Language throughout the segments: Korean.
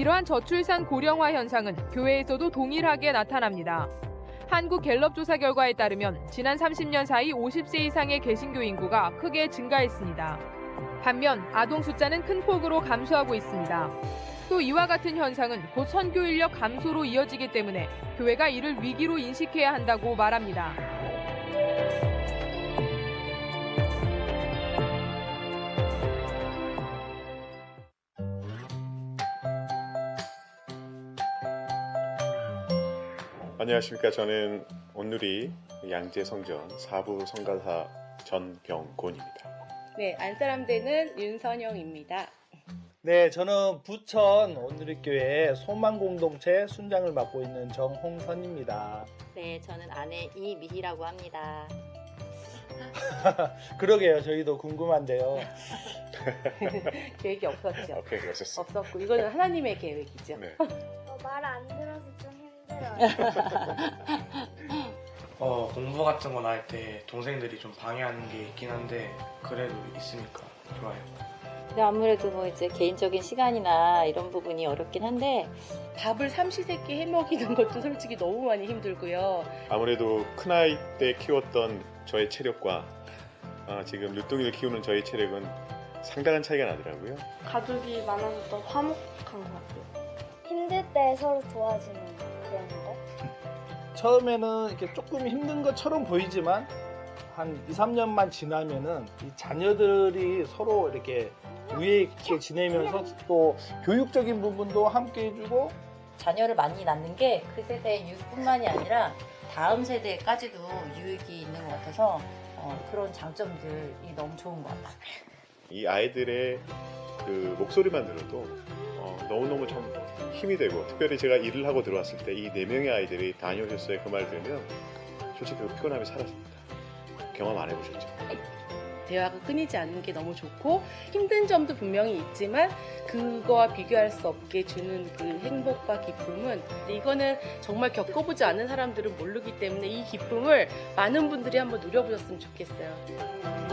이러한 저출산 고령화 현상은 교회에서도 동일하게 나타납니다. 한국 갤럽 조사 결과에 따르면 지난 30년 사이 50세 이상의 개신교 인구가 크게 증가했습니다. 반면 아동 숫자는 큰 폭으로 감소하고 있습니다. 또 이와 같은 현상은 곧 선교 인력 감소로 이어지기 때문에 교회가 이를 위기로 인식해야 한다고 말합니다. 안녕하십니까. 저는 온누리 양재성전 사부 성가사 전병곤입니다. 네, 안사람되는 윤선영입니다. 네, 저는 부천 온누리교회 소망공동체 순장을 맡고 있는 정홍선입니다. 네, 저는 아내 이미희라고 합니다. 그러게요, 저희도 궁금한데요. 계획이 없었죠. 오케이, 그러셨어요. 없었고 이거는 하나님의 계획이죠. 네. 말 안 들어서 좀 힘들어요. 공부 같은 건 할 때 동생들이 좀 방해하는 게 있긴 한데 그래도 있으니까 좋아요. 근데 아무래도 뭐 이제 개인적인 시간이나 이런 부분이 어렵긴 한데 밥을 삼시세끼 해먹이는 것도 솔직히 너무 많이 힘들고요. 아무래도 큰아이 때 키웠던 저의 체력과 지금 늦둥이를 키우는 저의 체력은 상당한 차이가 나더라고요. 가족이 많아서 더 화목한 것 같아요. 힘들 때 서로 도와주는 그런 거? 처음에는 이렇게 조금 힘든 것처럼 보이지만 한 2, 3년만 지나면은 이 자녀들이 서로 이렇게 유해 있게 지내면서 또 교육적인 부분도 함께 해주고 자녀를 많이 낳는 게 그 세대의 유익뿐만이 아니라 다음 세대까지도 유익이 있는 것 같아서 그런 장점들이 너무 좋은 것 같아요. 이 아이들의 그 목소리만 들어도 너무너무 좀 힘이 되고, 특별히 제가 일을 하고 들어왔을 때 이 4명의 아이들이 다녀오셨어요 그 말 들으면 솔직히 그 피곤함이 사라집니다. 경험 안 해보셨죠? 대화가 끊이지 않는 게 너무 좋고 힘든 점도 분명히 있지만 그거와 비교할 수 없게 주는 그 행복과 기쁨은 이거는 정말 겪어보지 않은 사람들은 모르기 때문에 이 기쁨을 많은 분들이 한번 누려보셨으면 좋겠어요.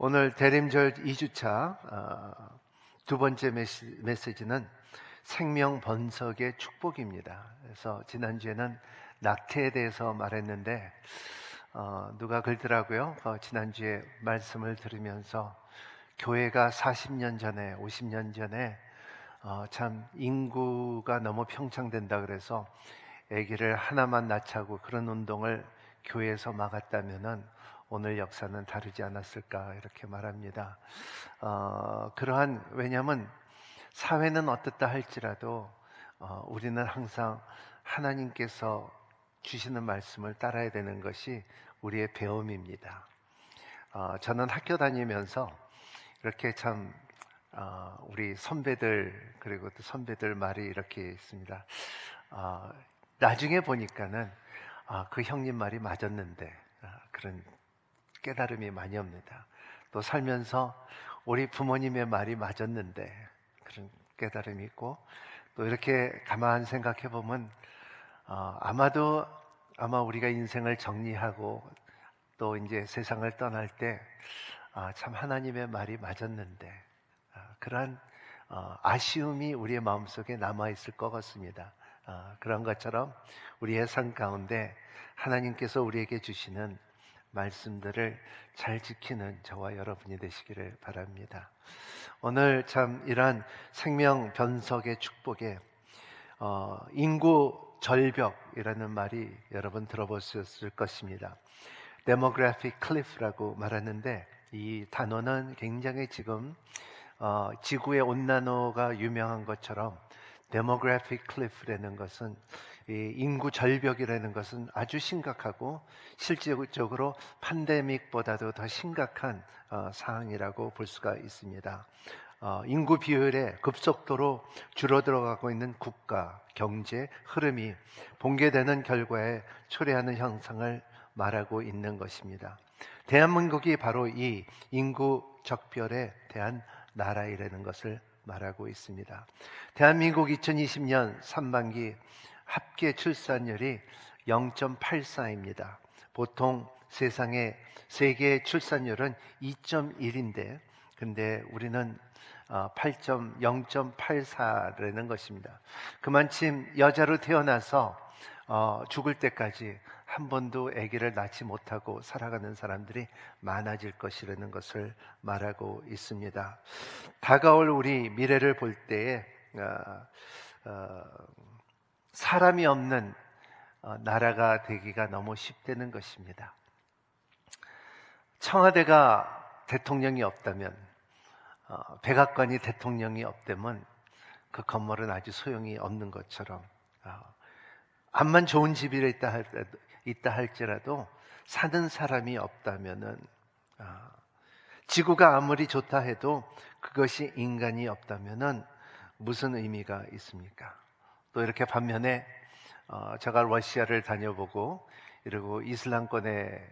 오늘 대림절 2주차 두 번째 메시지는 생명 번석의 축복입니다. 그래서 지난주에는 낙태에 대해서 말했는데 누가 그러더라고요. 지난주에 말씀을 들으면서 교회가 40년 전에 50년 전에 참 인구가 너무 평창된다 그래서 아기를 하나만 낳자고 그런 운동을 교회에서 막았다면은 오늘 역사는 다르지 않았을까 이렇게 말합니다. 왜냐하면 사회는 어떻다 할지라도 우리는 항상 하나님께서 주시는 말씀을 따라야 되는 것이 우리의 배움입니다. 저는 학교 다니면서 이렇게 참 우리 선배들 그리고 또 선배들 말이 이렇게 있습니다. 나중에 보니까는 그 형님 말이 맞았는데 그런 깨달음이 많이 옵니다. 또 살면서 우리 부모님의 말이 맞았는데 그런 깨달음이 있고, 또 이렇게 가만 생각해 보면 아마 우리가 인생을 정리하고 또 이제 세상을 떠날 때 참 하나님의 말이 맞았는데 그러한 아쉬움이 우리의 마음속에 남아있을 것 같습니다. 그런 것처럼 우리의 삶 가운데 하나님께서 우리에게 주시는 말씀들을 잘 지키는 저와 여러분이 되시기를 바랍니다. 오늘 참 이러한 생명 변석의 축복에 인구 절벽이라는 말이 여러분 들어보셨을 것입니다. Demographic Cliff라고 말하는데 이 단어는 굉장히 지금 지구의 온난화가 유명한 것처럼 Demographic Cliff라는 것은 이 인구 절벽이라는 것은 아주 심각하고 실질적으로 팬데믹보다도 더 심각한 사항이라고 볼 수가 있습니다. 인구 비율에 급속도로 줄어들어가고 있는 국가, 경제 흐름이 붕괴되는 결과에 초래하는 현상을 말하고 있는 것입니다. 대한민국이 바로 이 인구 적별에 대한 나라이라는 것을 말하고 있습니다. 대한민국 2020년 상반기 합계 출산율이 0.84입니다. 보통 세계의 출산율은 2.1인데, 근데 우리는 0.84라는 것입니다. 그만큼 여자로 태어나서 죽을 때까지 한 번도 아기를 낳지 못하고 살아가는 사람들이 많아질 것이라는 것을 말하고 있습니다. 다가올 우리 미래를 볼 때에 사람이 없는 나라가 되기가 너무 쉽다는 것입니다. 청와대가 대통령이 없다면, 백악관이 대통령이 없다면 그 건물은 아주 소용이 없는 것처럼, 암만 좋은 집이 있다 할지라도 사는 사람이 없다면은, 지구가 아무리 좋다 해도 그것이 인간이 없다면은 무슨 의미가 있습니까? 또 이렇게 반면에 제가 러시아를 다녀보고, 그리고 이슬람권의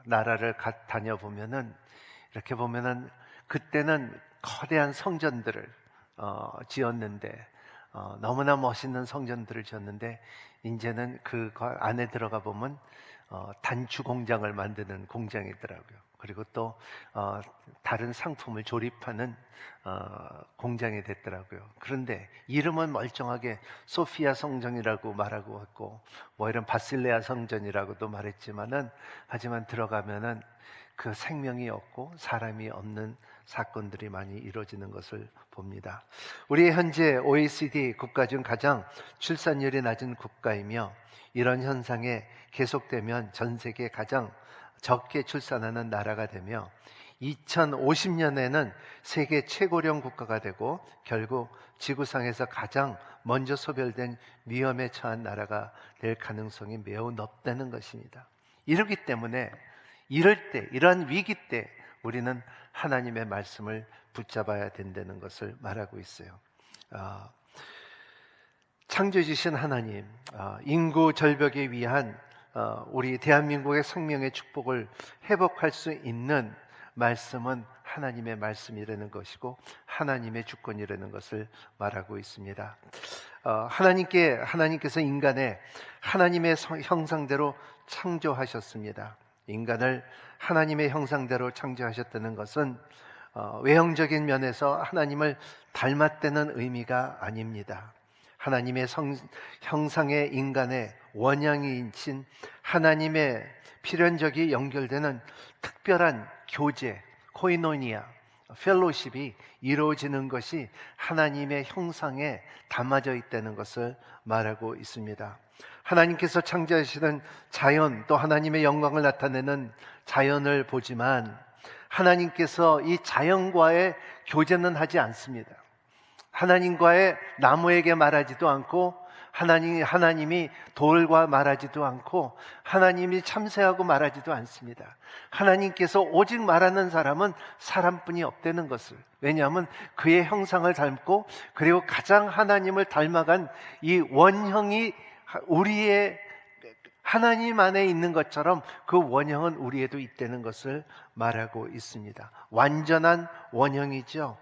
나라를 다녀보면은, 이렇게 보면은 그때는 거대한 성전들을 지었는데, 너무나 멋있는 성전들을 지었는데, 이제는 그 안에 들어가 보면 단추 공장을 만드는 공장이더라고요. 그리고 또 다른 상품을 조립하는 공장이 됐더라고요. 그런데 이름은 멀쩡하게 소피아 성전이라고 말하고 했고, 뭐 이런 바실레아 성전이라고도 말했지만은, 하지만 들어가면은 그 생명이 없고 사람이 없는 사건들이 많이 이루어지는 것을 봅니다. 우리 현재 OECD 국가 중 가장 출산율이 낮은 국가이며, 이런 현상에 계속되면 전 세계 가장 적게 출산하는 나라가 되며, 2050년에는 세계 최고령 국가가 되고 결국 지구상에서 가장 먼저 소멸된 위험에 처한 나라가 될 가능성이 매우 높다는 것입니다. 이러기 때문에 이러한 위기 때 우리는 하나님의 말씀을 붙잡아야 된다는 것을 말하고 있어요. 창조해 주신 하나님, 인구 절벽에 위한 우리 대한민국의 생명의 축복을 회복할 수 있는 말씀은 하나님의 말씀이라는 것이고 하나님의 주권이라는 것을 말하고 있습니다. 하나님께서 인간의 하나님의 형상대로 창조하셨습니다. 인간을 하나님의 형상대로 창조하셨다는 것은 외형적인 면에서 하나님을 닮았다는 의미가 아닙니다. 하나님의 형상의 인간의 원형이신 하나님의 필연적이 연결되는 특별한 교제, 코이노니아, 펠로십이 이루어지는 것이 하나님의 형상에 담아져 있다는 것을 말하고 있습니다. 하나님께서 창조하시는 자연, 또 하나님의 영광을 나타내는 자연을 보지만 하나님께서 이 자연과의 교제는 하지 않습니다. 하나님과의 나무에게 말하지도 않고, 하나님이 돌과 말하지도 않고, 하나님이 참새하고 말하지도 않습니다. 하나님께서 오직 말하는 사람은 사람뿐이 없다는 것을, 왜냐하면 그의 형상을 닮고 그리고 가장 하나님을 닮아간 이 원형이 우리의 하나님 안에 있는 것처럼 그 원형은 우리에도 있다는 것을 말하고 있습니다. 완전한 원형이죠.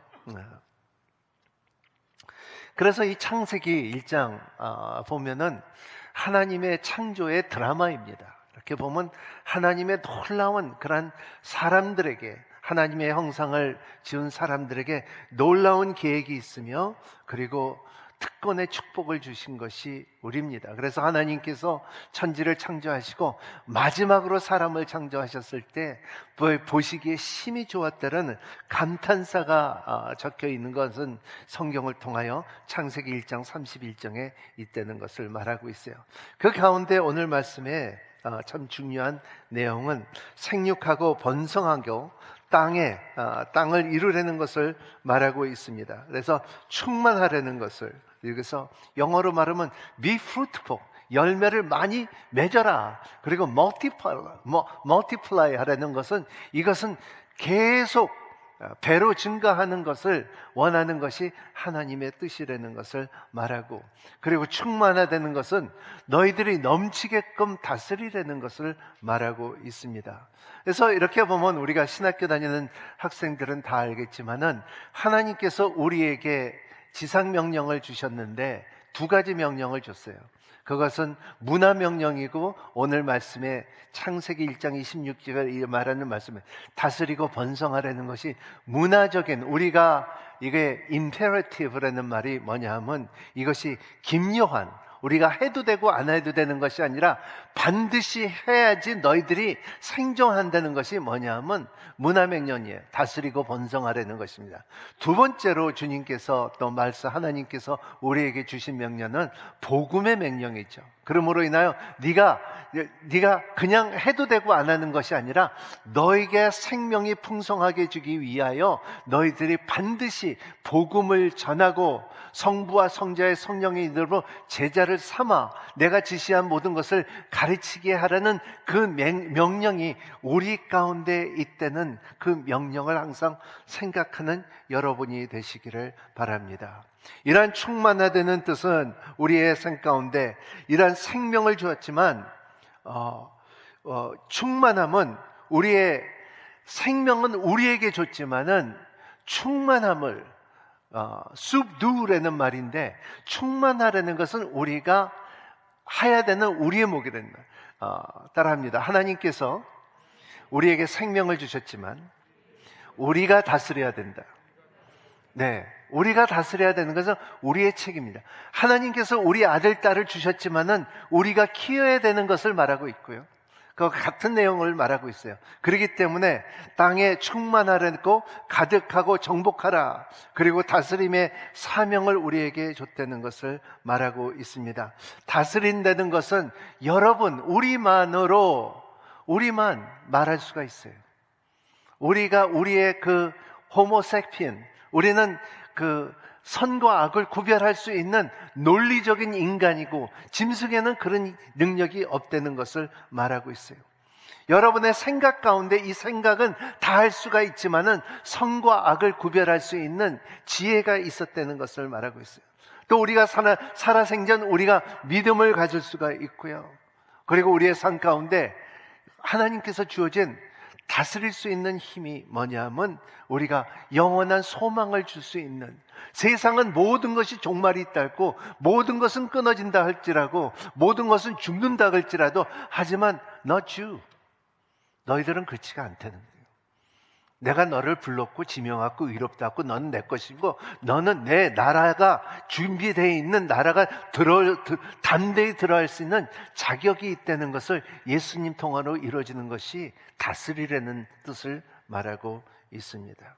그래서 이 창세기 1장 보면은 하나님의 창조의 드라마입니다. 이렇게 보면 하나님의 놀라운 그런 사람들에게, 하나님의 형상을 지은 사람들에게 놀라운 계획이 있으며, 그리고 특권의 축복을 주신 것이 우리입니다. 그래서 하나님께서 천지를 창조하시고 마지막으로 사람을 창조하셨을 때 보시기에 심히 좋았다는 감탄사가 적혀 있는 것은 성경을 통하여 창세기 1장 31장에 있다는 것을 말하고 있어요. 그 가운데 오늘 말씀에 참 중요한 내용은 생육하고 번성하고 땅을 이루려는 것을 말하고 있습니다. 그래서 충만하려는 것을, 여기서 영어로 말하면 be fruitful, 열매를 많이 맺어라. 그리고 multiply 하라는 것은, 이것은 계속 배로 증가하는 것을 원하는 것이 하나님의 뜻이라는 것을 말하고, 그리고 충만하다는 것은 너희들이 넘치게끔 다스리라는 것을 말하고 있습니다. 그래서 이렇게 보면 우리가 신학교 다니는 학생들은 다 알겠지만은 하나님께서 우리에게 지상명령을 주셨는데 두 가지 명령을 줬어요. 그것은 문화 명령이고 오늘 말씀에 창세기 1장 26절에 말하는 말씀에 다스리고 번성하라는 것이 문화적인 우리가 이게 imperative라는 말이 뭐냐 하면 이것이 김요한 우리가 해도 되고 안 해도 되는 것이 아니라 반드시 해야지 너희들이 생존한다는 것이 뭐냐 하면 문화명령이에요. 다스리고 번성하라는 것입니다. 두 번째로 주님께서 또 하나님께서 우리에게 주신 명령은 복음의 명령이죠. 그러므로 인하여 네가 그냥 해도 되고 안 하는 것이 아니라 너에게 생명이 풍성하게 주기 위하여 너희들이 반드시 복음을 전하고 성부와 성자의 성령의 이름으로 제자를 삼아 내가 지시한 모든 것을 가르치게 하라는 그 명령이 우리 가운데 있다는 그 명령을 항상 생각하는 여러분이 되시기를 바랍니다. 이러한 충만하다는 뜻은 우리의 삶 가운데 이러한 생명을 주었지만 충만함은 우리의 생명은 우리에게 줬지만은 충만함을 subdue라는 말인데 충만하라는 것은 우리가 해야 되는 우리의 몫이라는 말. 따라합니다. 하나님께서 우리에게 생명을 주셨지만 우리가 다스려야 된다. 네, 우리가 다스려야 되는 것은 우리의 책임입니다. 하나님께서 우리 아들, 딸을 주셨지만은 우리가 키워야 되는 것을 말하고 있고요. 그 같은 내용을 말하고 있어요. 그렇기 때문에 땅에 충만하라고 가득하고 정복하라. 그리고 다스림의 사명을 우리에게 줬다는 것을 말하고 있습니다. 다스린다는 것은 여러분, 우리만 말할 수가 있어요. 우리의 그 호모세피엔, 우리는 그 선과 악을 구별할 수 있는 논리적인 인간이고 짐승에는 그런 능력이 없다는 것을 말하고 있어요. 여러분의 생각 가운데 이 생각은 다 할 수가 있지만은 선과 악을 구별할 수 있는 지혜가 있었다는 것을 말하고 있어요. 또 우리가 살아생전 우리가 믿음을 가질 수가 있고요. 그리고 우리의 삶 가운데 하나님께서 주어진 다스릴 수 있는 힘이 뭐냐면 우리가 영원한 소망을 줄 수 있는, 세상은 모든 것이 종말이 있다 할고 모든 것은 끊어진다 할지라도 모든 것은 죽는다 할지라도 하지만 not you, 너희들은 그렇지가 않다는 거예요. 내가 너를 불렀고 지명하고 의롭다 하고 너는 내 것이고 너는 내 나라가 준비되어 있는 나라가 담대히 들어갈 수 있는 자격이 있다는 것을 예수님 통하로 이루어지는 것이 다스리라는 뜻을 말하고 있습니다.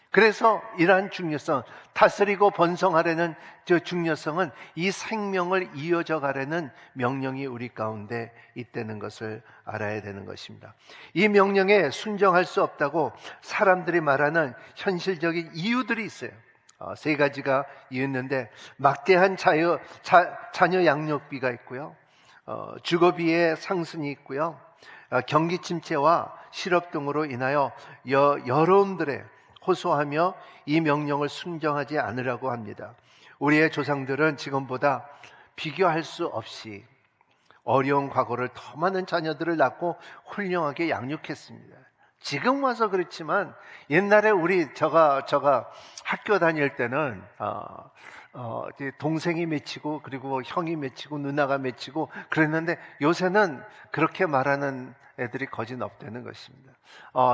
그래서 이러한 중요성, 다스리고 번성하라는 저 중요성은 이 생명을 이어져 가라는 명령이 우리 가운데 있다는 것을 알아야 되는 것입니다. 이 명령에 순종할 수 없다고 사람들이 말하는 현실적인 이유들이 있어요. 세 가지가 있는데 막대한 자녀 양육비가 있고요. 주거비의 상승이 있고요. 경기 침체와 실업 등으로 인하여 여러분들의 호소하며 이 명령을 순종하지 않으라고 합니다. 우리의 조상들은 지금보다 비교할 수 없이 어려운 과거를 더 많은 자녀들을 낳고 훌륭하게 양육했습니다. 지금 와서 그렇지만 옛날에 제가 학교 다닐 때는 동생이 맺히고 그리고 형이 맺히고 누나가 맺히고 그랬는데 요새는 그렇게 말하는 애들이 거진 없다는 것입니다.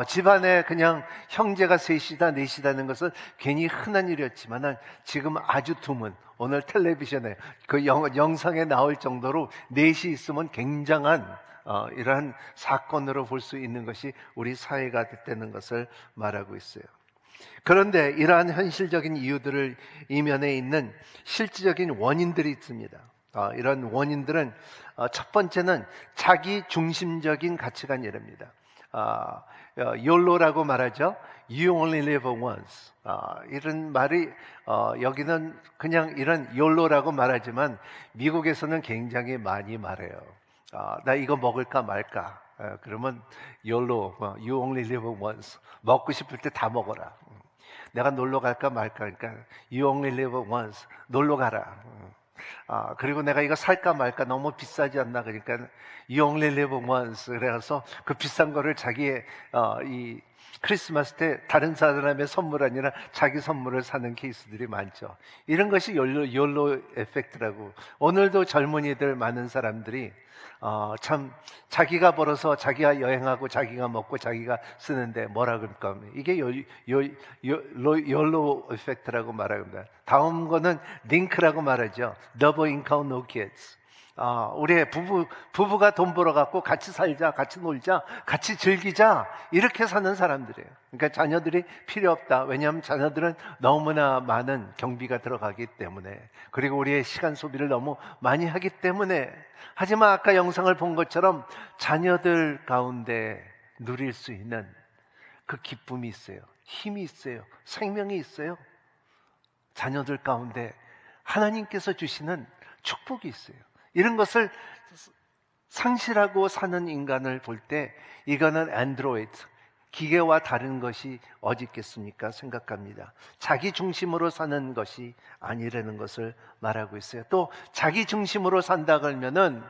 집안에 그냥 형제가 셋이다 넷이다는 것은 괜히 흔한 일이었지만 지금 아주 드문, 오늘 텔레비전에 그 영상에 나올 정도로 넷이 있으면 굉장한 이러한 사건으로 볼 수 있는 것이 우리 사회가 됐다는 것을 말하고 있어요. 그런데 이러한 현실적인 이유들을 이면에 있는 실질적인 원인들이 있습니다. 이런 원인들은 첫 번째는 자기 중심적인 가치관이랍니다. YOLO라고 말하죠. You only live once. 이런 말이 여기는 그냥 이런 YOLO라고 말하지만 미국에서는 굉장히 많이 말해요. 나 이거 먹을까 말까. 그러면 YOLO, You only live once. 먹고 싶을 때 다 먹어라. 내가 놀러 갈까 말까. 그러니까 You only live once. 놀러 가라. 그리고 내가 이거 살까 말까 너무 비싸지 않나 그러니까 You only live once. 그래서 그 비싼 거를 자기의 이 크리스마스 때 다른 사람의 선물 아니라 자기 선물을 사는 케이스들이 많죠. 이런 것이 욜로 에펙트라고. 오늘도 젊은이들 많은 사람들이 참 자기가 벌어서 자기가 여행하고 자기가 먹고 자기가 쓰는데 뭐라 그럴까 하면 이게 욜로 에펙트라고 말합니다. 다음 거는 링크라고 말하죠. Double income, no kids. 우리 부부가 돈 벌어갖고 같이 살자, 같이 놀자, 같이 즐기자, 이렇게 사는 사람들이에요. 그러니까 자녀들이 필요 없다. 왜냐하면 자녀들은 너무나 많은 경비가 들어가기 때문에, 그리고 우리의 시간 소비를 너무 많이 하기 때문에. 하지만 아까 영상을 본 것처럼 자녀들 가운데 누릴 수 있는 그 기쁨이 있어요. 힘이 있어요. 생명이 있어요. 자녀들 가운데 하나님께서 주시는 축복이 있어요. 이런 것을 상실하고 사는 인간을 볼 때 이거는 안드로이드, 기계와 다른 것이 어디 있겠습니까 생각합니다. 자기 중심으로 사는 것이 아니라는 것을 말하고 있어요. 또 자기 중심으로 산다 그러면은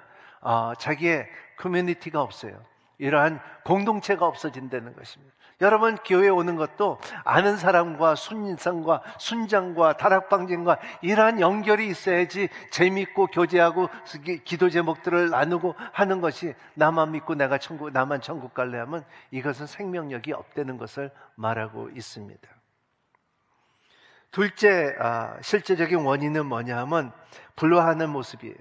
자기의 커뮤니티가 없어요. 이러한 공동체가 없어진다는 것입니다. 여러분, 교회에 오는 것도 아는 사람과 순상과 순장과 다락방쟁과 이러한 연결이 있어야지 재밌고 교제하고 기도 제목들을 나누고 하는 것이, 나만 믿고 나만 천국 갈래 하면 이것은 생명력이 없다는 것을 말하고 있습니다. 둘째, 실제적인 원인은 뭐냐 하면 불화하는 모습이에요.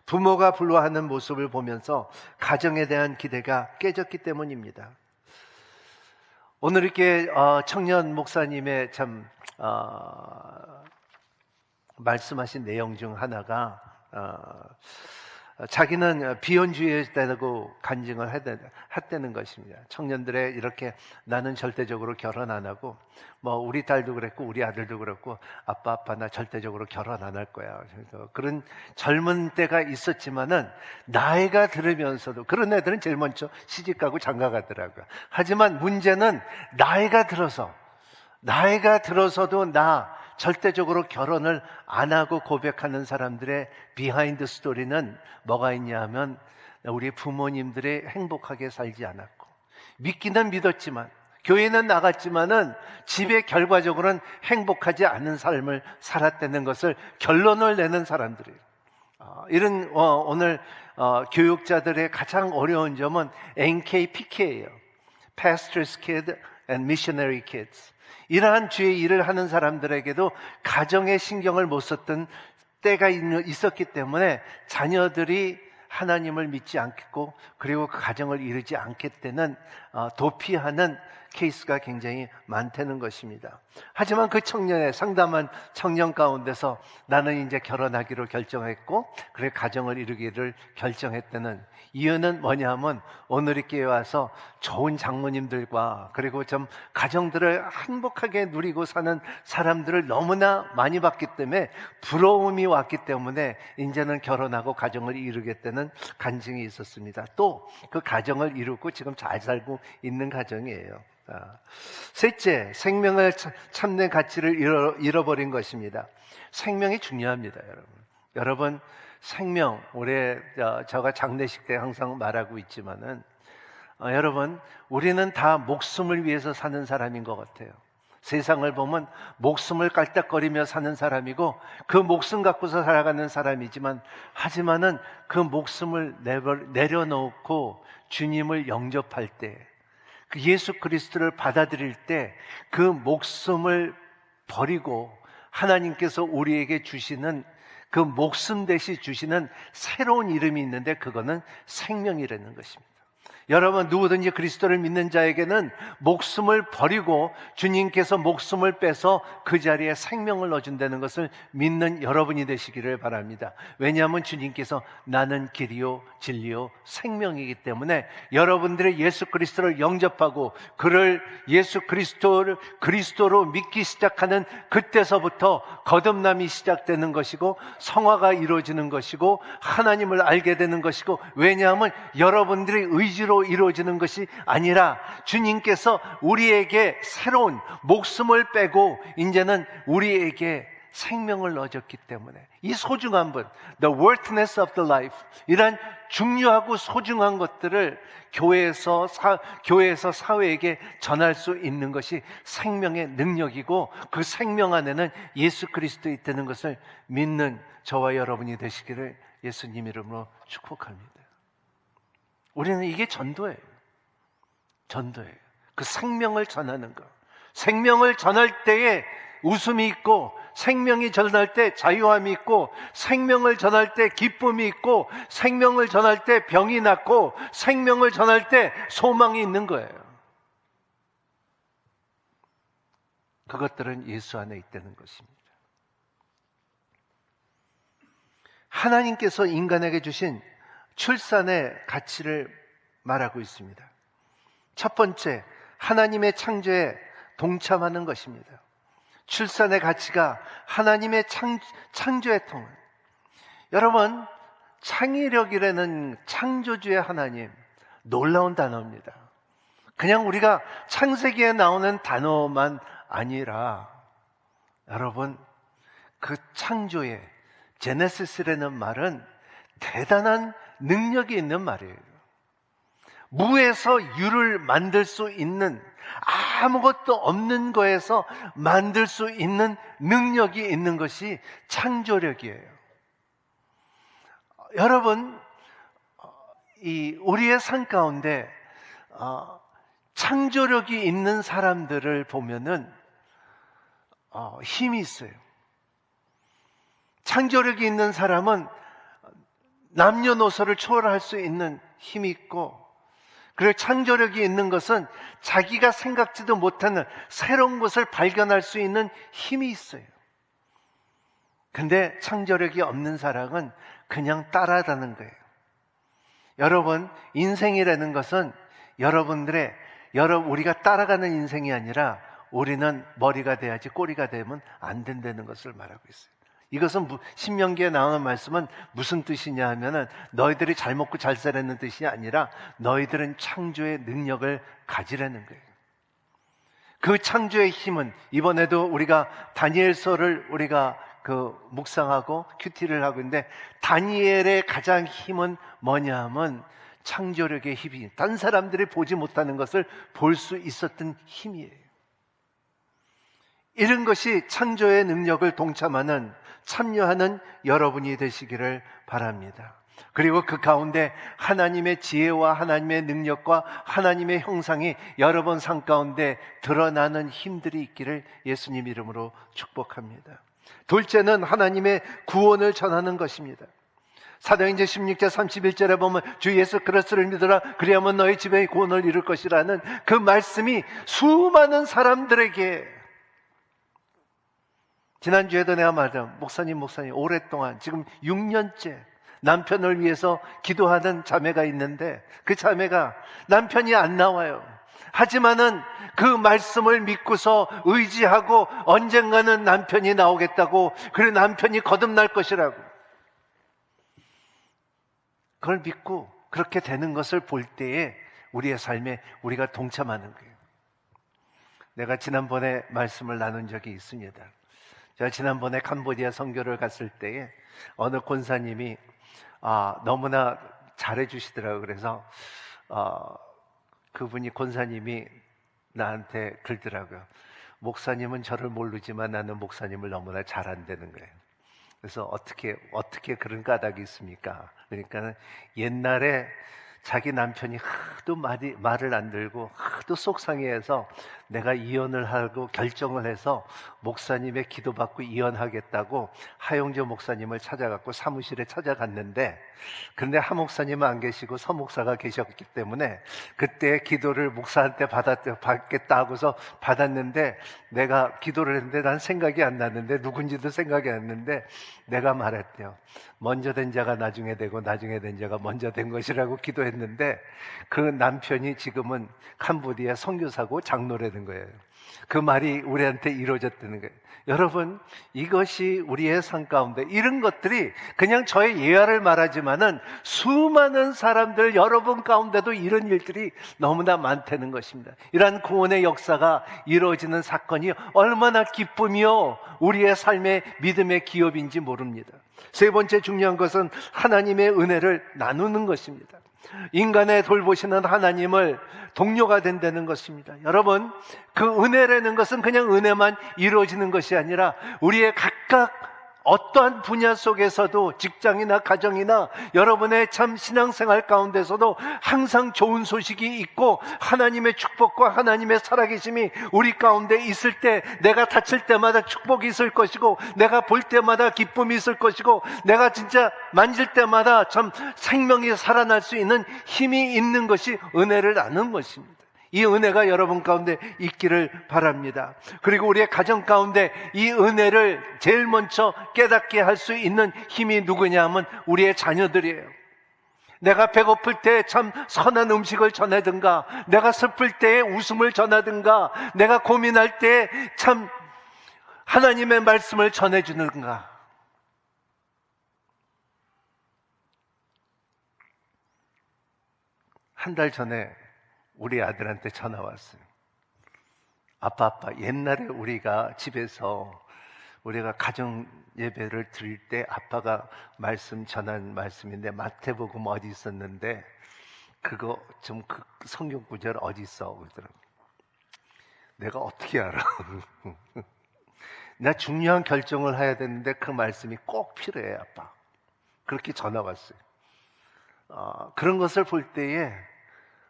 부모가 불화하는 모습을 보면서 가정에 대한 기대가 깨졌기 때문입니다. 오늘 이렇게 청년 목사님의 참 말씀하신 내용 중 하나가 자기는 비혼주의자라고 간증을 했다는 것입니다. 청년들의 이렇게 나는 절대적으로 결혼 안 하고, 우리 딸도 그랬고 우리 아들도 그랬고 아빠 나 절대적으로 결혼 안 할 거야. 그런 젊은 때가 있었지만은 나이가 들으면서도, 그런 애들은 제일 먼저 시집가고 장가가더라고요. 하지만 문제는 나이가 들어서도 나 절대적으로 결혼을 안 하고 고백하는 사람들의 비하인드 스토리는 뭐가 있냐 하면, 우리 부모님들이 행복하게 살지 않았고, 믿기는 믿었지만 교회는 나갔지만은 집에 결과적으로는 행복하지 않은 삶을 살았다는 것을 결론을 내는 사람들이에요. 이런 오늘 교육자들의 가장 어려운 점은 NKPK예요. Pastor's Kid and Missionary Kids. 이러한 주의 일을 하는 사람들에게도 가정에 신경을 못 썼던 때가 있었기 때문에 자녀들이 하나님을 믿지 않겠고, 그리고 그 가정을 이루지 않겠다는 도피하는 케이스가 굉장히 많다는 것입니다. 하지만 그 청년의 상담한 청년 가운데서 나는 이제 결혼하기로 결정했고, 그래 가정을 이루기를 결정했다는 이유는 뭐냐면, 오늘 이 교회에 와서 좋은 장모님들과 그리고 좀 가정들을 행복하게 누리고 사는 사람들을 너무나 많이 봤기 때문에 부러움이 왔기 때문에 이제는 결혼하고 가정을 이루겠다는 간증이 있었습니다. 또 그 가정을 이루고 지금 잘 살고 있는 가정이에요. 셋째, 생명을 참는 가치를 잃어버린 것입니다. 생명이 중요합니다, 여러분. 생명, 올해 제가 장례식 때 항상 말하고 있지만은 여러분, 우리는 다 목숨을 위해서 사는 사람인 것 같아요. 세상을 보면 목숨을 깔딱거리며 사는 사람이고 그 목숨 갖고서 살아가는 사람이지만, 하지만은 그 목숨을 내려놓고 주님을 영접할 때, 그 예수 그리스도를 받아들일 때 그 목숨을 버리고 하나님께서 우리에게 주시는 그 목숨 대신 주시는 새로운 이름이 있는데, 그거는 생명이라는 것입니다. 여러분, 누구든지 그리스도를 믿는 자에게는 목숨을 버리고 주님께서 목숨을 빼서 그 자리에 생명을 넣어준다는 것을 믿는 여러분이 되시기를 바랍니다. 왜냐하면 주님께서 나는 길이요 진리요 생명이기 때문에 여러분들의 예수 그리스도를 영접하고 그를 예수 그리스도로 믿기 시작하는 그때서부터 거듭남이 시작되는 것이고, 성화가 이루어지는 것이고, 하나님을 알게 되는 것이고, 왜냐하면 여러분들의 의지로 이루어지는 것이 아니라 주님께서 우리에게 새로운 목숨을 빼고 이제는 우리에게 생명을 얻었기 때문에 이 소중한 분, the worthiness of the life, 이런 중요하고 소중한 것들을 교회에서 사회에게 전할 수 있는 것이 생명의 능력이고, 그 생명 안에는 예수 그리스도 있다는 것을 믿는 저와 여러분이 되시기를 예수님 이름으로 축복합니다. 우리는 이게 전도예요. 전도예요. 그 생명을 전하는 것. 생명을 전할 때에 웃음이 있고, 생명이 전할 때 자유함이 있고, 생명을 전할 때 기쁨이 있고, 생명을 전할 때 병이 낫고, 생명을 전할 때 소망이 있는 거예요. 그것들은 예수 안에 있다는 것입니다. 하나님께서 인간에게 주신 출산의 가치를 말하고 있습니다. 첫 번째, 하나님의 창조에 동참하는 것입니다. 출산의 가치가 하나님의 창조의 통을. 여러분, 창의력이라는 창조주의 하나님, 놀라운 단어입니다. 그냥 우리가 창세기에 나오는 단어만 아니라, 여러분, 그 창조의 제네시스라는 말은 대단한 능력이 있는 말이에요. 무에서 유를 만들 수 있는, 아무것도 없는 거에서 만들 수 있는 능력이 있는 것이 창조력이에요. 여러분, 우리의 삶 가운데 창조력이 있는 사람들을 보면은 힘이 있어요. 창조력이 있는 사람은 남녀노소를 초월할 수 있는 힘이 있고, 그리고 창조력이 있는 것은 자기가 생각지도 못하는 새로운 것을 발견할 수 있는 힘이 있어요. 근데 창조력이 없는 사람은 그냥 따라가는 거예요. 여러분, 인생이라는 것은 우리가 따라가는 인생이 아니라 우리는 머리가 돼야지 꼬리가 되면 안 된다는 것을 말하고 있어요. 이것은 신명기에 나오는 말씀은 무슨 뜻이냐 하면은 너희들이 잘 먹고 잘 살라는 뜻이 아니라 너희들은 창조의 능력을 가지라는 거예요. 그 창조의 힘은, 이번에도 우리가 다니엘서를 우리가 묵상하고 큐티를 하고 있는데, 다니엘의 가장 힘은 뭐냐 하면 창조력의 힘이, 딴 사람들이 보지 못하는 것을 볼 수 있었던 힘이에요. 이런 것이 창조의 능력을 동참하는, 참여하는 여러분이 되시기를 바랍니다. 그리고 그 가운데 하나님의 지혜와 하나님의 능력과 하나님의 형상이 여러분 삶 가운데 드러나는 힘들이 있기를 예수님 이름으로 축복합니다. 둘째는 하나님의 구원을 전하는 것입니다. 사도행전 16장 31절에 보면 주 예수 그리스도를 믿으라 그리하면 너희 집에 구원을 이룰 것이라는 그 말씀이 수많은 사람들에게, 지난주에도 내가 말했던 목사님 오랫동안 지금 6년째 남편을 위해서 기도하는 자매가 있는데, 그 자매가 남편이 안 나와요. 하지만은 그 말씀을 믿고서 의지하고 언젠가는 남편이 나오겠다고, 그리고 남편이 거듭날 것이라고, 그걸 믿고 그렇게 되는 것을 볼 때에 우리의 삶에 우리가 동참하는 거예요. 내가 지난번에 말씀을 나눈 적이 있습니다. 제가 지난번에 캄보디아 선교를 갔을 때에 어느 권사님이 너무나 잘해주시더라고요. 그래서 그분이, 권사님이 나한테 그러더라고요. 목사님은 저를 모르지만 나는 목사님을 너무나 잘한다는 거예요. 그래서 어떻게 그런 까닭이 있습니까? 그러니까 옛날에 자기 남편이 하도 말을 안 들고 하도 속상해해서 내가 이혼을 하고 결정을 해서 목사님의 기도받고 이혼하겠다고 하용조 목사님을 찾아갔고 사무실에 찾아갔는데, 그런데 하 목사님은 안 계시고 서 목사가 계셨기 때문에 그때 기도를 목사한테 받겠다 하고서 받았는데, 내가 기도를 했는데 난 생각이 안 났는데, 누군지도 생각이 안 났는데 내가 말했대요. 먼저 된 자가 나중에 되고 나중에 된 자가 먼저 된 것이라고 기도했는데, 그 남편이 지금은 캄보디아 선교사고 장로라는 거예요. 그 말이 우리한테 이루어졌다는 거예요. 여러분, 이것이 우리의 삶 가운데 이런 것들이 그냥 저의 예화를 말하지만은 수많은 사람들 여러분 가운데도 이런 일들이 너무나 많다는 것입니다. 이러한 구원의 역사가 이루어지는 사건이 얼마나 기쁨이요 우리의 삶의 믿음의 기업인지 모릅니다. 세 번째 중요한 것은 하나님의 은혜를 나누는 것입니다. 인간의 돌보시는 하나님을 동료가 된다는 것입니다. 여러분, 그 은혜라는 것은 그냥 은혜만 이루어지는 것이 아니라 우리의 각각 어떠한 분야 속에서도 직장이나 가정이나 여러분의 참 신앙생활 가운데서도 항상 좋은 소식이 있고 하나님의 축복과 하나님의 살아계심이 우리 가운데 있을 때 내가 다칠 때마다 축복이 있을 것이고 내가 볼 때마다 기쁨이 있을 것이고 내가 진짜 만질 때마다 참 생명이 살아날 수 있는 힘이 있는 것이 은혜를 나누는 것입니다. 이 은혜가 여러분 가운데 있기를 바랍니다. 그리고 우리의 가정 가운데 이 은혜를 제일 먼저 깨닫게 할 수 있는 힘이 누구냐 하면 우리의 자녀들이에요. 내가 배고플 때 참 선한 음식을 전하든가, 내가 슬플 때에 웃음을 전하든가, 내가 고민할 때 참 하나님의 말씀을 전해주는가. 한 달 전에 우리 아들한테 전화 왔어요. 아빠, 옛날에 우리가 집에서 우리가 가정 예배를 드릴 때 아빠가 말씀 전한 말씀인데 마태복음 어디 있었는데 그거 좀 그 성경 구절 어디 있어? 그러더라고요. 내가 어떻게 알아? 나 중요한 결정을 해야 되는데 그 말씀이 꼭 필요해, 아빠. 그렇게 전화 왔어요. 그런 것을 볼 때에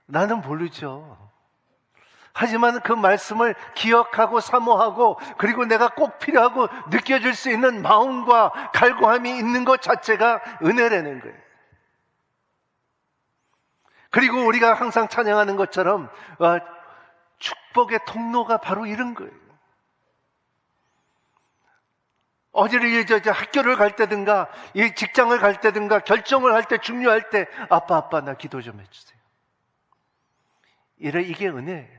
나는 모르죠. 하지만 그 말씀을 기억하고 사모하고 그리고 내가 꼭 필요하고 느껴질 수 있는 마음과 갈구함이 있는 것 자체가 은혜라는 거예요. 그리고 우리가 항상 찬양하는 것처럼 축복의 통로가 바로 이런 거예요. 어디를 학교를 갈 때든가 이 직장을 갈 때든가 결정을 할 때 중요할 때 아빠 나 기도 좀 해주세요. 이게 은혜예요.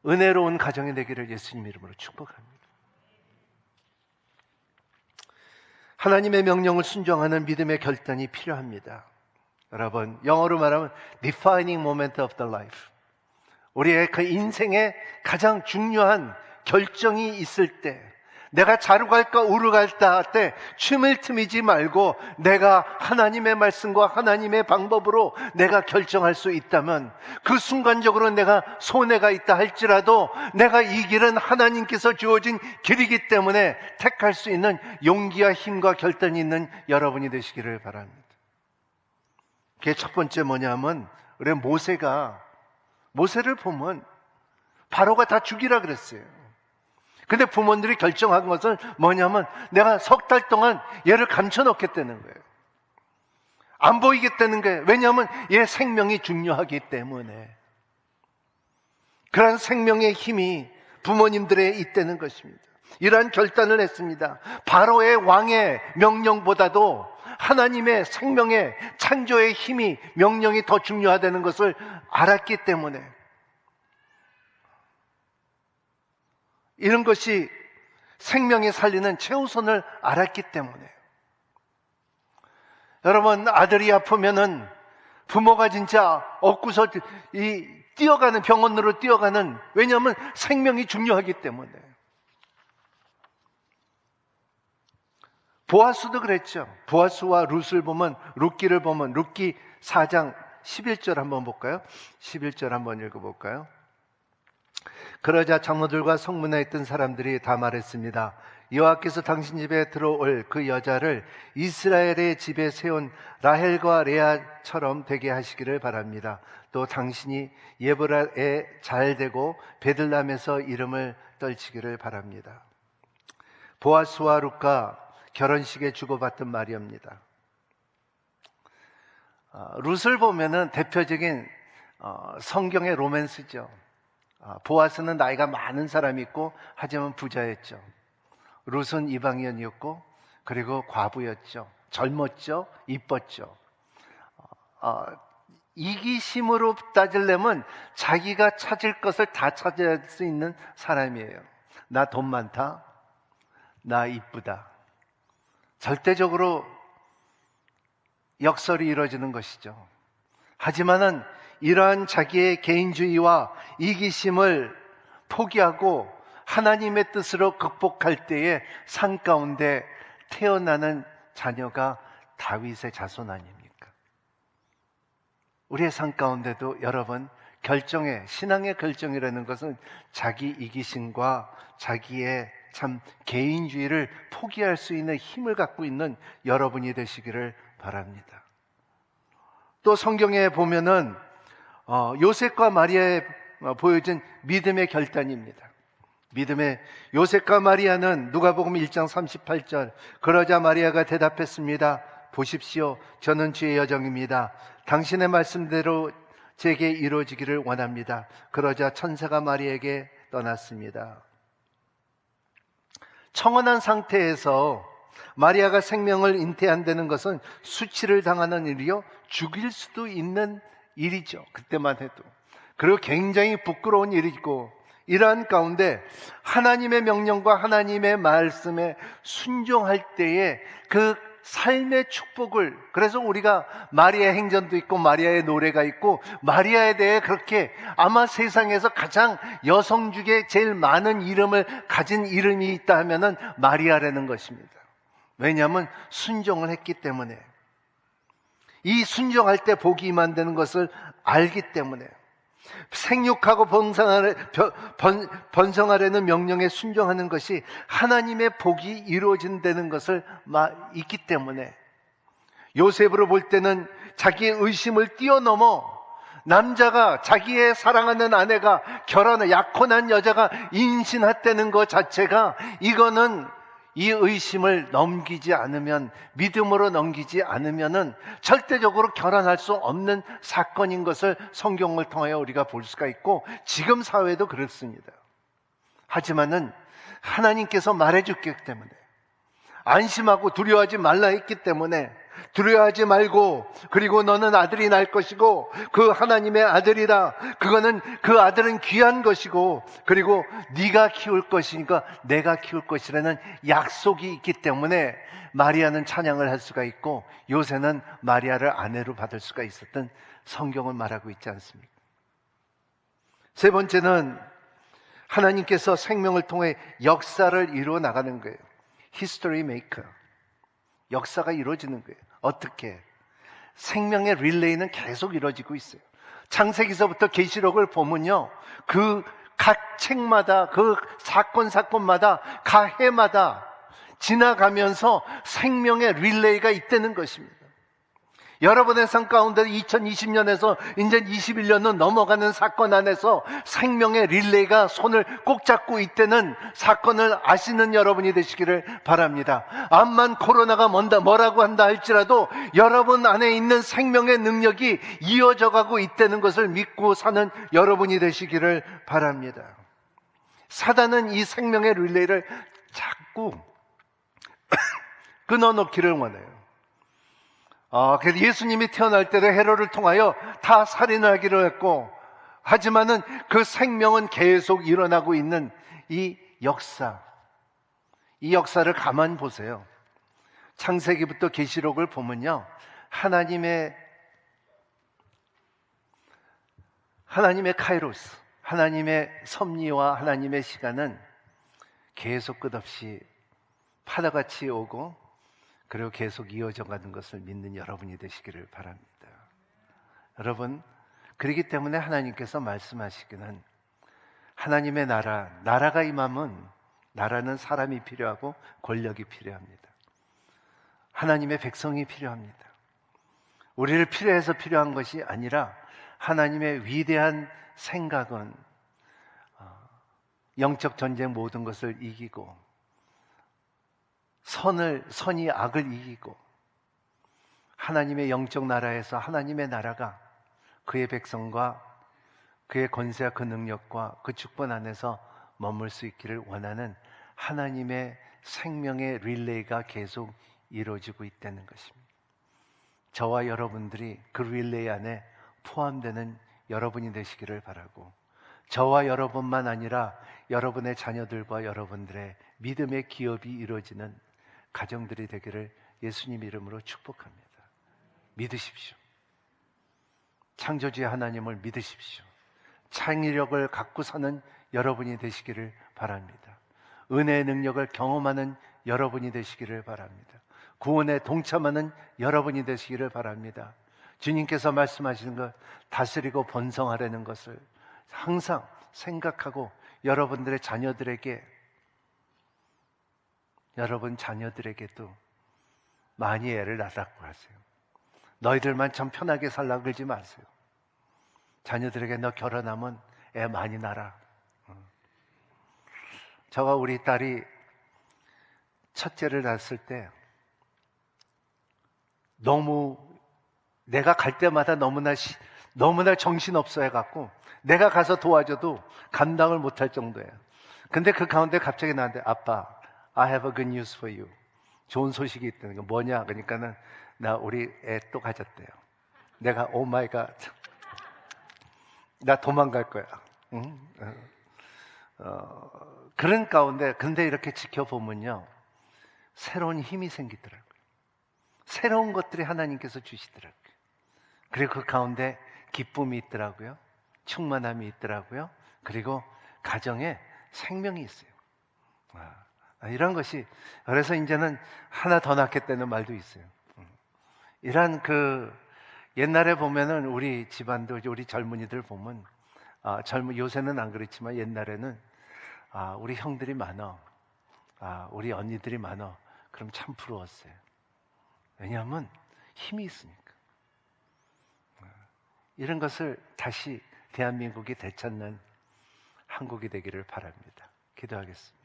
은혜로운 가정이 되기를 예수님 이름으로 축복합니다. 하나님의 명령을 순종하는 믿음의 결단이 필요합니다. 여러분, 영어로 말하면 defining moment of the life. 우리의 그 인생의 가장 중요한 결정이 있을 때 내가 좌로 갈까 우로 갈까 할 때 춤을 트미지 말고 내가 하나님의 말씀과 하나님의 방법으로 내가 결정할 수 있다면 그 순간적으로 내가 손해가 있다 할지라도 내가 이 길은 하나님께서 주어진 길이기 때문에 택할 수 있는 용기와 힘과 결단이 있는 여러분이 되시기를 바랍니다. 그게 첫 번째 뭐냐면 우리 모세를 보면 바로가 다 죽이라 그랬어요. 근데 부모들이 결정한 것은 뭐냐면 내가 석 달 동안 얘를 감춰놓겠다는 거예요. 안 보이겠다는 거예요. 왜냐하면 얘 생명이 중요하기 때문에. 그런 생명의 힘이 부모님들에 있다는 것입니다. 이러한 결단을 했습니다. 바로의 왕의 명령보다도 하나님의 생명의 창조의 힘이 명령이 더 중요하다는 것을 알았기 때문에 이런 것이 생명이 살리는 최우선을 알았기 때문에 여러분 아들이 아프면은 부모가 진짜 얻고서 뛰어가는 병원으로 뛰어가는 왜냐하면 생명이 중요하기 때문에 보아스도 그랬죠. 보아스와 룻을 보면 룻기를 보면 룻기 4장 11절 한번 볼까요? 11절 한번 읽어볼까요? 그러자 장로들과 성문에 있던 사람들이 다 말했습니다. 여호와께서 당신 집에 들어올 그 여자를 이스라엘의 집에 세운 라헬과 레아처럼 되게 하시기를 바랍니다. 또 당신이 예브라에 잘 되고 베들람에서 이름을 떨치기를 바랍니다. 보아스와 룻과 결혼식에 주고받던 말이옵니다. 룻을 보면은 대표적인 성경의 로맨스죠. 보아스는 나이가 많은 사람이 있고 하지만 부자였죠. 룻은 이방인이었고 그리고 과부였죠. 젊었죠. 이뻤죠. 이기심으로 따지려면 자기가 찾을 것을 다 찾을 수 있는 사람이에요. 나 돈 많다, 나 이쁘다. 절대적으로 역설이 이루어지는 것이죠. 하지만은 이러한 자기의 개인주의와 이기심을 포기하고 하나님의 뜻으로 극복할 때에 산 가운데 태어나는 자녀가 다윗의 자손 아닙니까? 우리의 삶 가운데도 여러분, 신앙의 결정이라는 것은 자기 이기심과 자기의 참 개인주의를 포기할 수 있는 힘을 갖고 있는 여러분이 되시기를 바랍니다. 또 성경에 보면은 요셉과 마리아에 보여진 믿음의 결단입니다. 요셉과 마리아는 누가복음 1장 38절, 그러자 마리아가 대답했습니다. 보십시오, 저는 주의 여정입니다. 당신의 말씀대로 제게 이루어지기를 원합니다. 그러자 천사가 마리아에게 떠났습니다. 청혼한 상태에서 마리아가 생명을 잉태한다는 것은 수치를 당하는 일이요, 죽일 수도 있는 일이죠. 그때만 해도. 그리고 굉장히 부끄러운 일이고, 이러한 가운데 하나님의 명령과 하나님의 말씀에 순종할 때에 그 삶의 축복을, 그래서 우리가 마리아의 행전도 있고 마리아의 노래가 있고, 마리아에 대해 그렇게 아마 세상에서 가장 여성 중에 제일 많은 이름을 가진 이름이 있다 하면은 마리아라는 것입니다. 왜냐하면 순종을 했기 때문에, 이 순종할 때 복이 임한다는 것을 알기 때문에, 생육하고 번성하려는 명령에 순종하는 것이 하나님의 복이 이루어진다는 것을 있기 때문에, 요셉으로 볼 때는 자기의 의심을 뛰어넘어 남자가, 자기의 사랑하는 아내가 약혼한 여자가 임신했다는 것 자체가, 이거는 이 의심을 넘기지 않으면, 믿음으로 넘기지 않으면은 절대적으로 결혼할 수 없는 사건인 것을 성경을 통하여 우리가 볼 수가 있고, 지금 사회도 그렇습니다. 하지만은 하나님께서 말해줬기 때문에, 안심하고 두려워하지 말라 했기 때문에, 두려워하지 말고, 그리고 너는 아들이 날 것이고 그 하나님의 아들이라, 그 아들은 귀한 것이고, 그리고 네가 키울 것이니까 내가 키울 것이라는 약속이 있기 때문에 마리아는 찬양을 할 수가 있고, 요새는 마리아를 아내로 받을 수가 있었던 성경은 말하고 있지 않습니까? 세 번째는 하나님께서 생명을 통해 역사를 이루어 나가는 거예요. 히스토리 메이커. 역사가 이루어지는 거예요. 어떻게? 생명의 릴레이는 계속 이루어지고 있어요. 창세기서부터 계시록을 보면요, 그 각 책마다, 그 사건마다, 각 해마다 지나가면서 생명의 릴레이가 있다는 것입니다. 여러분의 삶 가운데 2020년에서 이제 21년은 넘어가는 사건 안에서 생명의 릴레이가 손을 꼭 잡고 있다는 사건을 아시는 여러분이 되시기를 바랍니다. 암만 코로나가 뭐라고 한다 할지라도 여러분 안에 있는 생명의 능력이 이어져 가고 있다는 것을 믿고 사는 여러분이 되시기를 바랍니다. 사단은 이 생명의 릴레이를 자꾸 끊어놓기를 원해요. 그래서 예수님이 태어날 때도 헤롯을 통하여 다 살인을 하기로 했고, 하지만은 그 생명은 계속 일어나고 있는 이 역사를 가만 보세요. 창세기부터 계시록을 보면요, 하나님의 카이로스, 하나님의 섭리와 하나님의 시간은 계속 끝없이 파도같이 오고, 그리고 계속 이어져 가는 것을 믿는 여러분이 되시기를 바랍니다. 여러분, 그렇기 때문에 하나님께서 말씀하시기는, 하나님의 나라가 임하면, 나라는 사람이 필요하고 권력이 필요합니다. 하나님의 백성이 필요합니다. 우리를 필요해서 필요한 것이 아니라, 하나님의 위대한 생각은 영적 전쟁 모든 것을 이기고, 선이 악을 이기고, 하나님의 영적 나라에서 하나님의 나라가 그의 백성과 그의 권세와 그 능력과 그 축복 안에서 머물 수 있기를 원하는 하나님의 생명의 릴레이가 계속 이루어지고 있다는 것입니다. 저와 여러분들이 그 릴레이 안에 포함되는 여러분이 되시기를 바라고, 저와 여러분만 아니라 여러분의 자녀들과 여러분들의 믿음의 기업이 이루어지는 가정들이 되기를 예수님 이름으로 축복합니다. 믿으십시오. 창조주의 하나님을 믿으십시오. 창의력을 갖고 사는 여러분이 되시기를 바랍니다. 은혜의 능력을 경험하는 여러분이 되시기를 바랍니다. 구원에 동참하는 여러분이 되시기를 바랍니다. 주님께서 말씀하시는 것, 다스리고 번성하라는 것을 항상 생각하고 여러분들의 자녀들에게, 여러분 자녀들에게도 많이 애를 낳으라고 하세요. 너희들만 참 편하게 살라 그러지 마세요. 자녀들에게 너 결혼하면 애 많이 낳아라. 저가 우리 딸이 첫째를 낳았을 때 너무 내가 갈 때마다 너무나 정신없어 해갖고 내가 가서 도와줘도 감당을 못할 정도예요. 근데 그 가운데 갑자기 나한테 아빠, I have a good news for you. 좋은 소식이 있다는 거 뭐냐? 그러니까는 나 우리 애 또 가졌대요. 내가 오 마이 갓, 나 도망갈 거야. 응? 그런 가운데 근데 이렇게 지켜보면요, 새로운 힘이 생기더라고요. 새로운 것들이 하나님께서 주시더라고요. 그리고 그 가운데 기쁨이 있더라고요. 충만함이 있더라고요. 그리고 가정에 생명이 있어요. 이런 것이, 그래서 이제는 하나 더 낳겠다는 말도 있어요. 이런 옛날에 보면은 우리 집안도, 우리 젊은이들 보면, 요새는 안 그렇지만 옛날에는 우리 형들이 많아, 우리 언니들이 많아. 그럼 참 부러웠어요. 왜냐하면 힘이 있으니까. 이런 것을 다시 대한민국이 되찾는 한국이 되기를 바랍니다. 기도하겠습니다.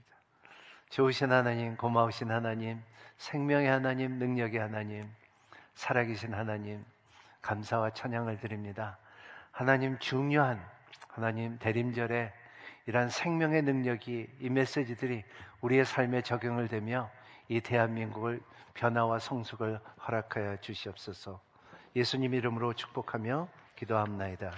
좋으신 하나님, 고마우신 하나님, 생명의 하나님, 능력의 하나님, 살아계신 하나님, 감사와 찬양을 드립니다. 하나님, 중요한 하나님 대림절에 이러한 생명의 능력이, 이 메시지들이 우리의 삶에 적용을 되며 이 대한민국을 변화와 성숙을 허락하여 주시옵소서. 예수님 이름으로 축복하며 기도합나이다.